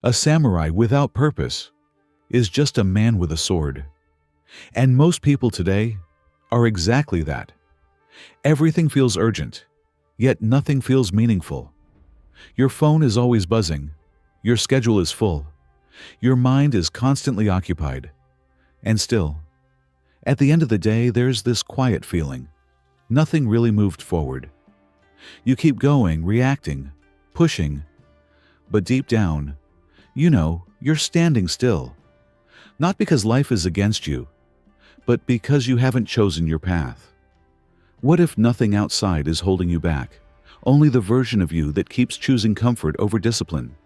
A samurai without purpose is just a man with a sword. And most people today are exactly that. Everything feels urgent, yet nothing feels meaningful. Your phone is always buzzing. Your schedule is full. Your mind is constantly occupied. And still, at the end of the day, there's this quiet feeling. Nothing really moved forward. You keep going, reacting, pushing, but deep down, you're standing still. Not because life is against you, but because you haven't chosen your path. What if nothing outside is holding you back? Only the version of you that keeps choosing comfort over discipline.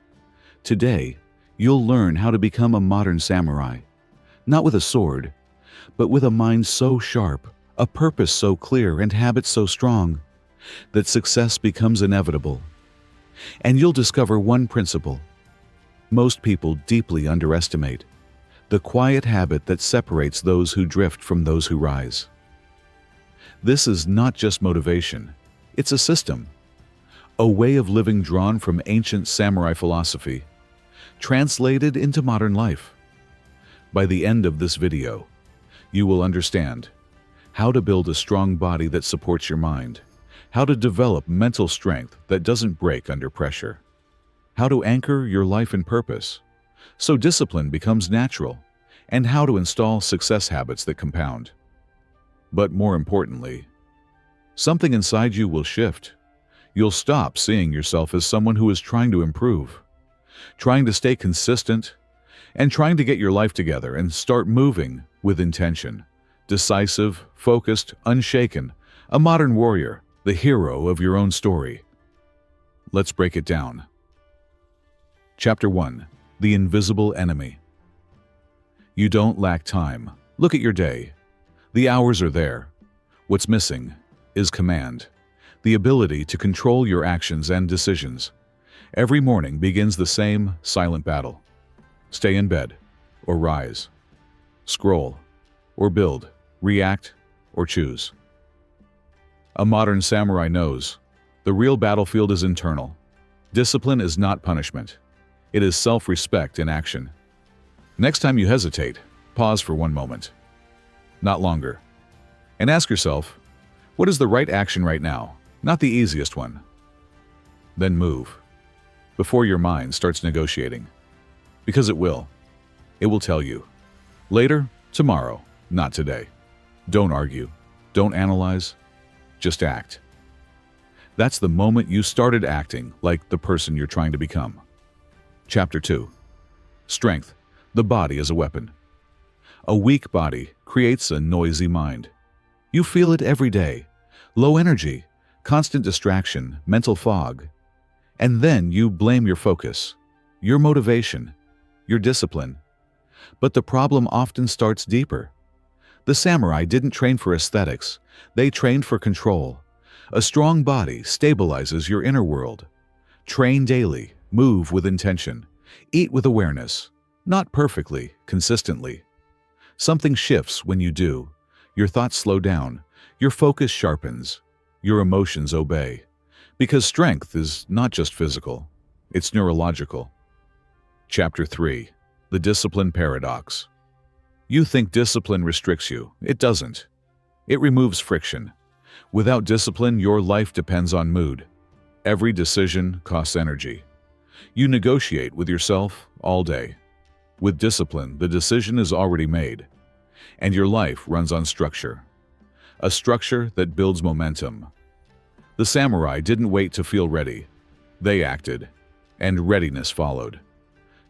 Today, you'll learn how to become a modern samurai. Not with a sword, but with a mind so sharp, a purpose so clear, and habits so strong that success becomes inevitable. And you'll discover one principle most people deeply underestimate: the quiet habit that separates those who drift from those who rise. This is not just motivation, it's a system, a way of living drawn from ancient samurai philosophy, translated into modern life. By the end of this video, you will understand how to build a strong body that supports your mind, how to develop mental strength that doesn't break under pressure, how to anchor your life in purpose so discipline becomes natural, and how to install success habits that compound. But more importantly, something inside you will shift. You'll stop seeing yourself as someone who is trying to improve, trying to stay consistent, and trying to get your life together, and start moving with intention, decisive, focused, unshaken, a modern warrior, the hero of your own story. Let's break it down. Chapter 1. The Invisible Enemy. You don't lack time. Look at your day. The hours are there. What's missing is command, the ability to control your actions and decisions. Every morning begins the same silent battle. Stay in bed or rise. Scroll or build. React or choose. A modern samurai knows the real battlefield is internal. Discipline is not punishment. It is self-respect in action. Next time you hesitate, pause for one moment. Not longer. And ask yourself, what is the right action right now? Not the easiest one. Then move, before your mind starts negotiating. Because it will. It will tell you. Later, tomorrow, not today. Don't argue. Don't analyze. Just act. That's the moment you started acting like the person you're trying to become. Chapter 2. Strength. The body as a weapon. A weak body creates a noisy mind. You feel it every day. Low energy, constant distraction, mental fog. And then you blame your focus, your motivation, your discipline. But the problem often starts deeper. The samurai didn't train for aesthetics. They trained for control. A strong body stabilizes your inner world. Train daily, move with intention, eat with awareness, not perfectly, consistently. Something shifts when you do. Your thoughts slow down, your focus sharpens, your emotions obey. Because strength is not just physical, it's neurological. Chapter 3. The Discipline Paradox. You think discipline restricts you. It doesn't. It removes friction. Without discipline, your life depends on mood. Every decision costs energy. You negotiate with yourself all day. With discipline, the decision is already made, and your life runs on structure. A structure that builds momentum. The samurai didn't wait to feel ready. They acted, and readiness followed.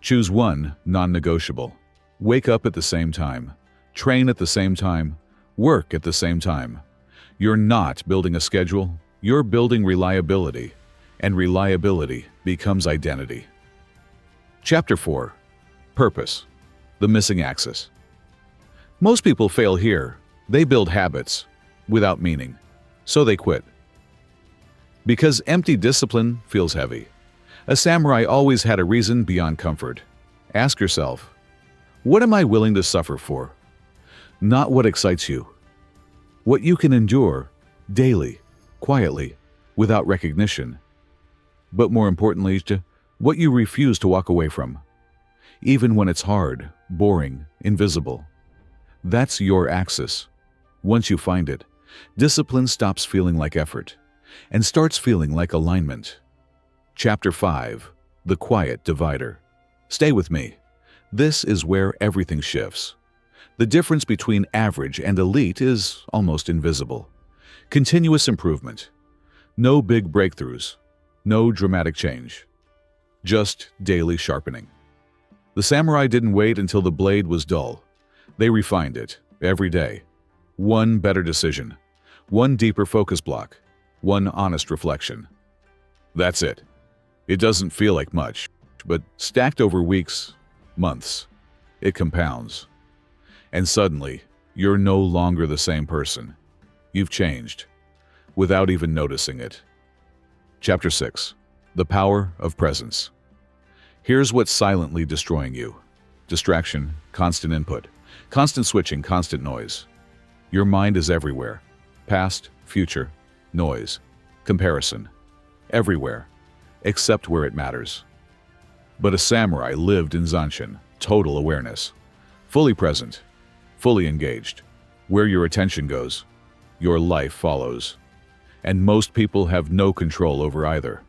Choose one non-negotiable. Wake up at the same time. Train at the same time. Work at the same time. You're not building a schedule, you're building reliability, and reliability becomes identity. Chapter 4. Purpose. The missing axis. Most people fail here. They build habits without meaning, so they quit. Because empty discipline feels heavy. A samurai always had a reason beyond comfort. Ask yourself, what am I willing to suffer for? Not what excites you. What you can endure daily, quietly, without recognition. But more importantly, what you refuse to walk away from. even when it's hard, boring, invisible. That's your axis. Once you find it, discipline stops feeling like effort and starts feeling like alignment. Chapter 5. The Quiet Divider. Stay with me. This is where everything shifts. The difference between average and elite is almost invisible. Continuous improvement. No big breakthroughs. No dramatic change. Just daily sharpening. The samurai didn't wait until the blade was dull. They refined it every day. One better decision. One deeper focus block. One honest reflection. That's it. It doesn't feel like much, but stacked over weeks, months, it compounds. And suddenly, you're no longer the same person. You've changed, without even noticing it. Chapter 6. The Power of Presence. Here's what's silently destroying you. Distraction, constant input, constant switching, constant noise. Your mind is everywhere. Past, future, noise, comparison. Everywhere, except where it matters. But a samurai lived in Zanshin, total awareness. Fully present, fully engaged. Where your attention goes, your life follows. And most people have no control over either.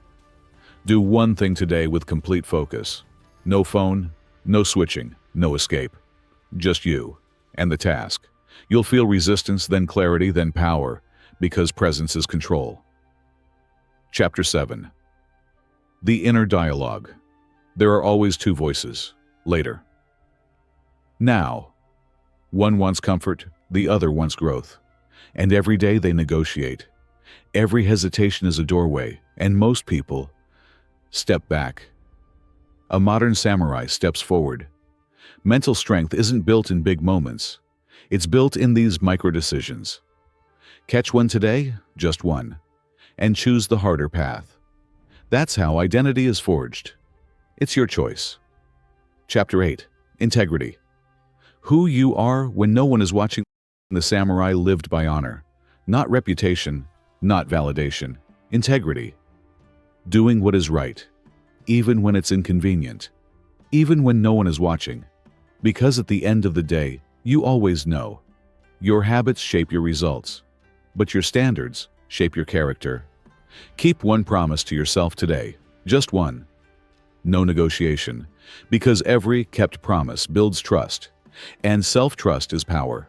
Do one thing today with complete focus. No phone, no switching, no escape. Just you and the task. You'll feel resistance, then clarity, then power, because presence is control. Chapter 7. The Inner Dialogue. There are always two voices. Later. Now. One wants comfort, the other wants growth. And every day they negotiate. Every hesitation is a doorway, and most people step back. A modern samurai steps forward. Mental strength isn't built in big moments. It's built in these micro-decisions. Catch one today, just one, and choose the harder path. That's how identity is forged. It's your choice. Chapter 8. Integrity. Who you are when no one is watching. The samurai lived by honor, not reputation, not validation. Integrity. Doing what is right, even when it's inconvenient, even when no one is watching. Because at the end of the day, you always know. Your habits shape your results, but your standards shape your character. Keep one promise to yourself today, just one. No negotiation, because every kept promise builds trust, and self-trust is power.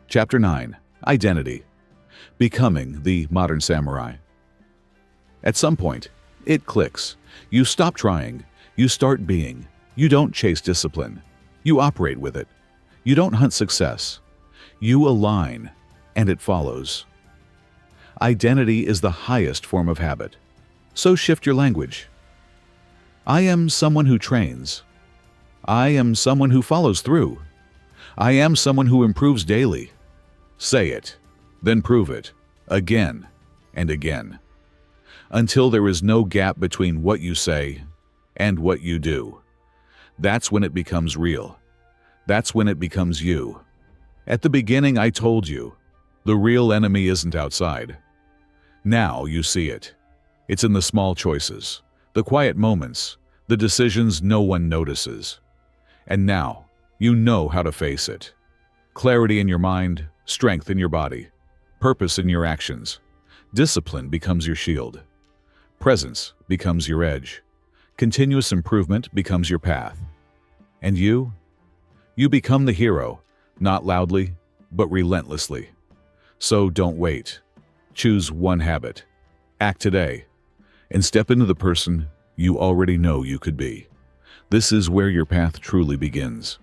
Chapter 9. Identity. Becoming the modern samurai. At some point, it clicks. You stop trying. You start being. You don't chase discipline. You operate with it. You don't hunt success. You align, and it follows. Identity is the highest form of habit. So shift your language. I am someone who trains. I am someone who follows through. I am someone who improves daily. Say it, then prove it, again and again, until there is no gap between what you say and what you do. That's when it becomes real. That's when it becomes you. At the beginning, I told you, the real enemy isn't outside. Now you see it. It's in the small choices, the quiet moments, the decisions no one notices. And now, you know how to face it. Clarity in your mind, strength in your body, purpose in your actions. Discipline becomes your shield. Presence becomes your edge. Continuous improvement becomes your path. And you? You become the hero, not loudly, but relentlessly. So don't wait. Choose one habit. Act today. And step into the person you already know you could be. This is where your path truly begins.